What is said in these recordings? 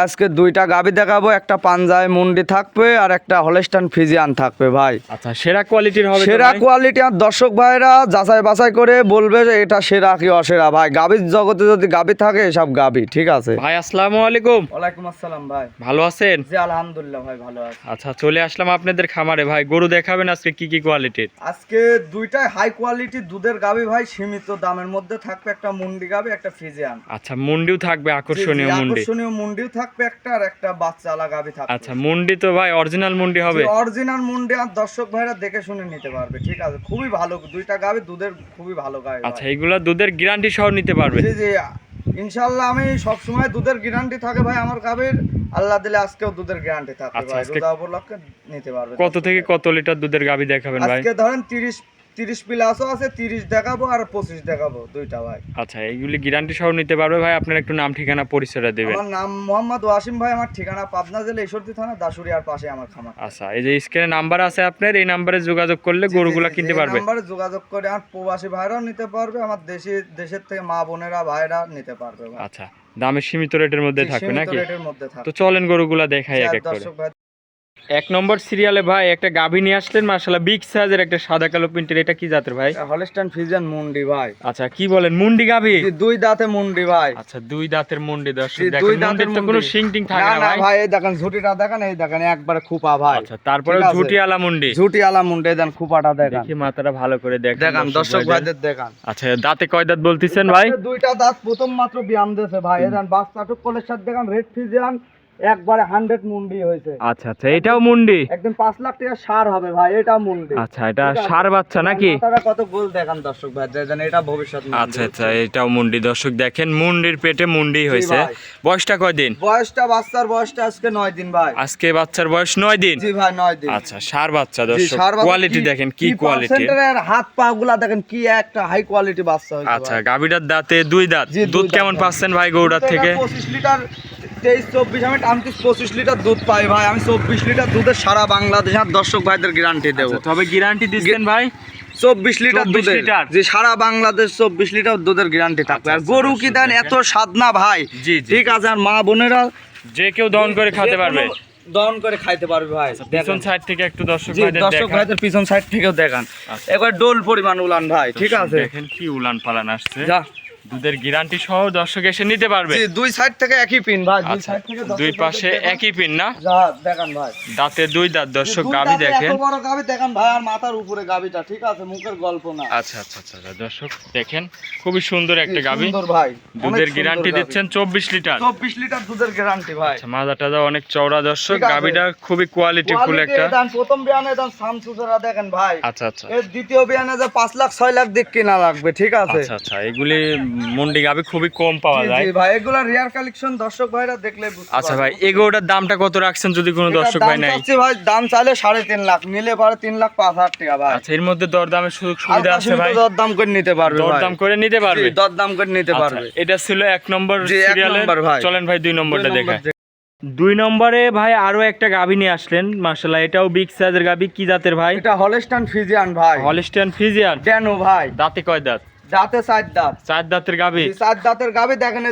আজকে দুইটা গাভী দেখাবো, একটা পাঞ্জাবি মুন্ডি থাকবে আর একটা হলস্টাইন ফ্রিজিয়ান থাকবে ভাই। আচ্ছা, সেরা কোয়ালিটির হবে? সেরা কোয়ালিটি। আর দর্শক ভাইরা যাচাই বাছাই করে বলবে যে এটা সেরা কি অসেরা ভাই। গাভীর জগতে যদি গাভী থাকে এসব গাভী, ঠিক আছে ভাই। আসসালামু আলাইকুম। ওয়ালাইকুম আসসালাম ভাই। ভালো আছেন? জি আলহামদুলিল্লাহ ভাই, ভালো আছি। আচ্ছা, চলে আসলাম আপনাদের খামারে ভাই। গরু দেখাবেন আজকে কি কি কোয়ালিটির? আজকে দুইটাই হাই কোয়ালিটি দুধের গাভী ভাই, সীমিত দামের মধ্যে থাকবে। একটা মুন্ডি গাভী, একটা ফ্রিজিয়ান। আচ্ছা, মুন্ডিও থাকবে, আকর্ষণীয় মুন্ডি। আকর্ষণীয় মুন্ডিও থাকবে একটা, আর একটা বাচ্চালা গাভী থাকবে। আচ্ছা, মুন্ডি তো ভাই অরিজিনাল মুন্ডি হবে? অরিজিনাল মুন্ডি। আর দর্শক ভাইরা দেখে শুনে নিতে পারবে, ঠিক আছে। খুবই ভালো দুইটা গাভী, দুধের খুবই ভালো গাভী। আচ্ছা, এইগুলা দুধের গ্যারান্টি সহ নিতে পারবে? জি জি ইনশাআল্লাহ, আমি সব সময় দুধের গ্যারান্টি থাকে ভাই আমার গাভীর। আল্লাহ দিলে আজকেও দুধের গ্যারান্টি থাকবে আচ্ছা, ভাই। আজকে রোজা উপলক্ষে নিতে পারবে। কত থেকে কত লিটার দুধের গাভী দেখাবেন ভাই? আজকে ধরেন 30 প্লাসও আছে, 30 দেখাবো আর 25 দেখাবো, দুইটা ভাই। আচ্ছা, এইগুলি গ্যারান্টি সহ নিতে পারবে ভাই। আপনার একটু নাম ঠিকানা পরিচয়টা দিবেন। আমার নাম মোহাম্মদ ওয়াসিম ভাই, আমার ঠিকানা পাবনা জেলা ঈশ্বরদী থানা দাসুরিয়ার পাশে আমার খামার। আচ্ছা, এই যে স্ক্রিনে নাম্বার আছে আপনার, এই নাম্বারে যোগাযোগ করলে গরুগুলা কিনতে পারবে? নাম্বারে যোগাযোগ করে আর প্রবাসী ভাইরাও নিতে পারবে, আমার দেশের থেকে মা বোনেরা ভাইরা নিতে পারবে ভাই। আচ্ছা, দামে সীমিত রেটের মধ্যে থাকবে নাকি? রেটের মধ্যে থাকবে। তো চলেন গরুগুলা দেখাই এক এক করে। দর্শক ভাই, এক নম্বর সিরিয়ালে ভাই একটা গাভী নিয়ে আসলেন, মাশাআল্লাহ বিগ সাইজের একটা সাদা কালো প্রিন্টের। এটা কি জাতের ভাই? হলস্টাইন ফ্রিজিয়ান মুন্ডি ভাই। আচ্ছা, কি বলেন, মুন্ডি গাভী? দুই দাঁতে মুন্ডি ভাই। আচ্ছা, দুই দাঁতের মুন্ডি। দর্শক দেখেন, দুই দাঁতের মুন্ডির তো কোনো শিং টিং থাকে না ভাই। ভাই এই দেখেন ঝুটিটা দেখেন, এই দেখেন একবারে খোপা ভাই। আচ্ছা, তারপরে ঝুটি আলা মুন্ডি। ঝুটি আলা মুন্ডি, দেন খোপাটা দেখেন। দেখি মাথাটা ভালো করে দেখেন দর্শক ভাইদের দেখেন। আচ্ছা, দাঁতে কয় দাঁত বলতিছেন ভাই? দুইটা দাঁত প্রথম মাত্র ব্যায়াম দিয়েছে ভাই। এই দেন বাচ্চাটুক কলের সাথে দেখেন, রেড ফ্রিজিয়ান একবারে 100 মুন্ডি হয়েছে। আচ্ছা আচ্ছা, এটাও মুন্ডি? একদম 5 লাখ টাকা সার হবে ভাই, এটা মুন্ডি। আচ্ছা, এটা সার বাচ্চা নাকি? মাথাটা কত গোল দেখেন দর্শক ভাই, দেখেন এটা ভবিষ্যৎ মুন্ডি। আচ্ছা আচ্ছা, এটাও মুন্ডি। দর্শক দেখেন, মুন্ডির পেটে মুন্ডি হয়েছে। বয়সটা কয় দিন? বয়সটা বাচ্চার বয়সটা আজকে 9 দিন ভাই। আজকে বাচ্চার বয়স 9 দিন? জি ভাই 9 দিন। আচ্ছা, সার বাচ্চা। দর্শক কোয়ালিটি দেখেন, কি কোয়ালিটি। পার্সেন্টের হাত পা গুলা দেখেন, কি একটা হাই কোয়ালিটি বাচ্চা হয়েছে। আচ্ছা, গাভীটার দাঁতে দুই দাঁত। দুধ কেমন পাচ্ছেন ভাই গরুটার থেকে? 25 লিটার 23-24, আমি টানতেছি 25 লিটার দুধ পাই ভাই। আমি 24 লিটার দুধের সারা বাংলাদেশ আর দর্শক ভাইদের গ্যারান্টি দেবো। তবে গ্যারান্টি দিচ্ছেন ভাই 24 লিটার দুধের, যে সারা বাংলাদেশ 24 লিটার দুধের গ্যারান্টি থাকবে। আর গরু কি দেন এত স্বাদ না ভাই। ঠিক আছে, আর মা বোনেরা যে কেউ দহন করে খেতে পারবে, দহন করে খাইতে পারবে ভাই। পিছন সাইড থেকে একটু দর্শক ভাইদের পিছন সাইড থেকেও দেখান, একবার ডোল পরিমাণ উলান ভাই। ঠিক আছে, দেখেন কি উলান পালান আসছে। যা দুধের গ্যারান্টি সহ দর্শক এসে নিতে পারবে। জি, দুই সাইড থেকে একই পিন ভাই। দুই সাইড থেকে দুই পাশে একই পিন না? যা দেখেন ভাই, দাঁতে দুই দাঁত। দর্শক গাভী দেখেন, এত বড় গাভী দেখেন ভাই, আর মাথার উপরে গাভীটা, ঠিক আছে, মুখের গল্প না। আচ্ছা আচ্ছা আচ্ছা, দর্শক দেখেন, খুবই সুন্দর একটা গাভী। সুন্দর ভাই, দুধের গ্যারান্টি দিচ্ছেন 24 লিটার। 24 লিটার দুধের গ্যারান্টি ভাই। আচ্ছা, মাথাটা অনেক চওড়া। দর্শক গাভীটা খুবই কোয়ালিটিফুল একটা। প্রথম বিয়ানে দাম সামসুসরা দেখেন ভাই। আচ্ছা আচ্ছা, এর দ্বিতীয় বিয়ানে যে 5 লাখ 6 লাখ দিক কিনা লাগবে, ঠিক আছে। আচ্ছা আচ্ছা, এগুলি মুন্ডি গাভী খুবই কম পাওয়া যায়। জি ভাই, এগুলা রিয়ার কালেকশন, দর্শক ভাইরা দেখলে বুঝতে পারবে। আচ্ছা ভাই, এগুলোটার দামটা কত রাখছেন যদি কোনো দর্শক ভাই নাই? আচ্ছা ভাই, দাম চাইলে 3.5 লাখ, নিলে পারে 3,05,000 টাকা ভাই। আচ্ছা, এর মধ্যে দরদামের সুযোগ সুবিধা আছে ভাই? দরদাম করে নিতে পারবে, দরদাম করে নিতে পারবে। দরদাম করে নিতে পারবে। এটা ছিল 1 নম্বর সিরিয়ালে। ভাই চলেন ভাই 2 নম্বরটা দেখাই। 2 নম্বরে ভাই আরো একটা গাভী নিয়ে আসলেন, মাশাআল্লাহ এটাও বিগ সাইজের গাভী। কি জাতের ভাই? এটা হলস্টাইন ফ্রিজিয়ান ভাই। হলস্টাইন ফ্রিজিয়ান ড্যানো ভাই। দাঁতে কয় দাঁত? দাঁতে 4 দাঁত। 4 দাঁতের গাভী? 4 দাঁতের গাভী দেখেন।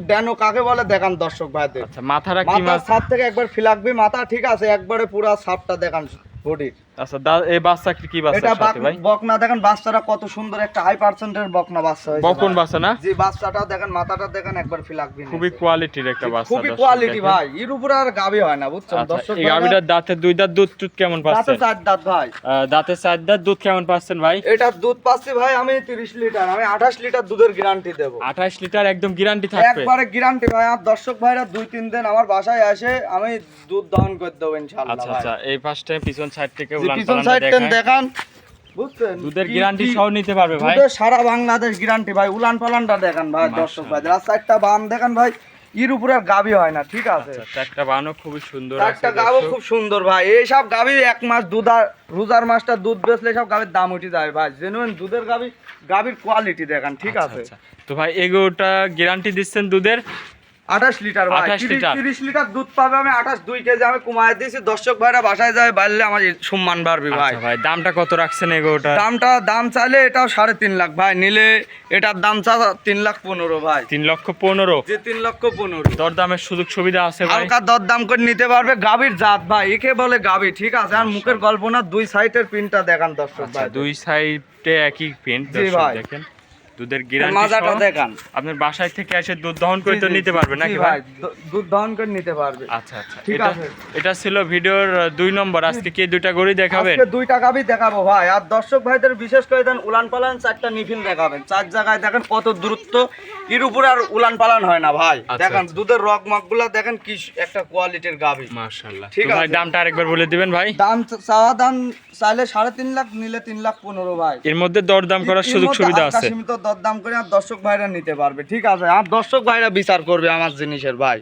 ড্যানো কাকে বলে দেখান দর্শক ভাইদের। আচ্ছা, মাথাটা কি মাছ? ছাদ থেকে একবার ফিলাকবি মাথা, ঠিক আছে, একবারে পুরো সাপটা দেখান বডি। আচ্ছা, এই বাচ্চা কি বাচ্চা এটা সাথে ভাই? বকনা দেখেন, বাচ্চাটা কত সুন্দর, একটা হাই পার্সেন্টের বকনা বাচ্চা হয়েছে। বকন বাচ্চা না? জি, বাচ্চাটা দেখেন, মাথাটা দেখেন, একবার ফিলাকবি। খুবই কোয়ালিটির একটা বাচ্চা। খুবই কোয়ালিটি ভাই, এর উপরে আর গাভী হয় না, বুঝছেন দর্শক। এই গাভীটার দাঁতে 2 দাঁত। দুধ কেমন পাচ্ছেন? দাঁতে 4 দাঁত ভাই। দাঁতে 4 দাঁত। দুধ কেমন পাচ্ছেন ভাই? এটা দুধ পাচ্ছি ভাই আমি 30 লিটার। আমি 28 লিটার দুধের গ্যারান্টি দেব। 28 লিটার একদম গ্যারান্টি থাকবে? একবারে গ্যারান্টি ভাই। আর দর্শক ভাইরা 2-3 দিন আমার বাসায় আসে, আমি দুধ দহন করে দেব ইনশাআল্লাহ। আচ্ছা আচ্ছা, এই পাশটা পিছন সাইড থেকে উলান পিছন পালানটা সাইডটা দেখান। দেখান, বুঝছেন, দুধের গ্যারান্টি সহ নিতে পারবে ভাই? দুধের সারা বাংলাদেশ গ্যারান্টি ভাই। উলান পালানটা দেখান ভাই দর্শক ভাই। আর সাইডটা বাম দেখান ভাই, এর উপরে আর গাভী হয় না, ঠিক আছে। আচ্ছা, একটা বানও খুবই সুন্দর আছে। একটা গাভী খুব সুন্দর ভাই। এই সব গাভী 1 মাস দুধ, আর রোজার মাসটা দুধ বেচলে সব গাভীর দাম উঠে যায় ভাই। জেনুইন দুধের গাভীর কোয়ালিটি দেখান, ঠিক আছে। তো ভাই এগুলোটা গ্যারান্টি দিচ্ছেন দুধের? 28 লিটার ভাই, 28 লিটার। 30 লিটার দুধ পাবে। আমি 2 কেজি আমি কমায় দিয়েছি, দর্শক ভাইরা বাসায় যায় বাড়লে আমার সম্মান বাড়বে ভাই। আচ্ছা ভাই, দামটা কত রাখছেন এগোটা? দাম চাইলে এটাও 3.5 লাখ ভাই, নিলে এটার দাম চা 3,15,000 ভাই। 3,15,000? যে 3,15,000 দরদামের সুযোগ সুবিধা আছে ভাই? হালকা দরদাম করে নিতে পারবে। গাভীর জাত ভাই, একে বলে গাভী, ঠিক আছে। আর মুখের গল্প না, 2 সাইডের প্রিন্টটা দেখান দর্শক আচ্ছা, ভাই। 2 সাইডে একই প্রিন্ট। জি ভাই। দেখেন দুধের গ্যারান্টি মাজাটা সহ দেখান। আপনার বাসায় থেকে এসে দুধ দহন করে তো জি, জি, নিতে পারবে জি নাকি ভাই, ভাই? দুধ দহন করে নিতে পারবে। আচ্ছা আচ্ছা, ঠিক এটা আছে। এটা ছিল ভিডিওর 2 নম্বর। আজকে কি 2টা গরু দেখাবেন? আজকে 2টা গাভী দেখাবো ভাই। আর দর্শক ভাইদের বিশেষ করে দেন উলান পালান 4টা নিফিল দেখাবেন। 4 জায়গায় দেখেন কত দূরত্ব, এর উপরে আর উলান পালান হয় না ভাই। আচ্ছা, দেখেন আচ্ছা। দুধের রকমাকগুলো দেখেন কি একটা কোয়ালিটির গাভী। মাশাআল্লাহ। ঠিক তো ভাই আছে। দামটা আরেকবার বলে দিবেন ভাই। দাম চাইলে 3.5 লাখ, নিলে 3,15,000 ভাই। এর মধ্যে দরদাম করার এর সুযোগ মধ্যে সুবিধা হালকা আছে? সীমিত দরদাম করে আর দর্শক ভাইরা নিতে পারবে, ঠিক আছে। আর দর্শক ভাইরা বিচার করবে আমার জিনিসের ভাই।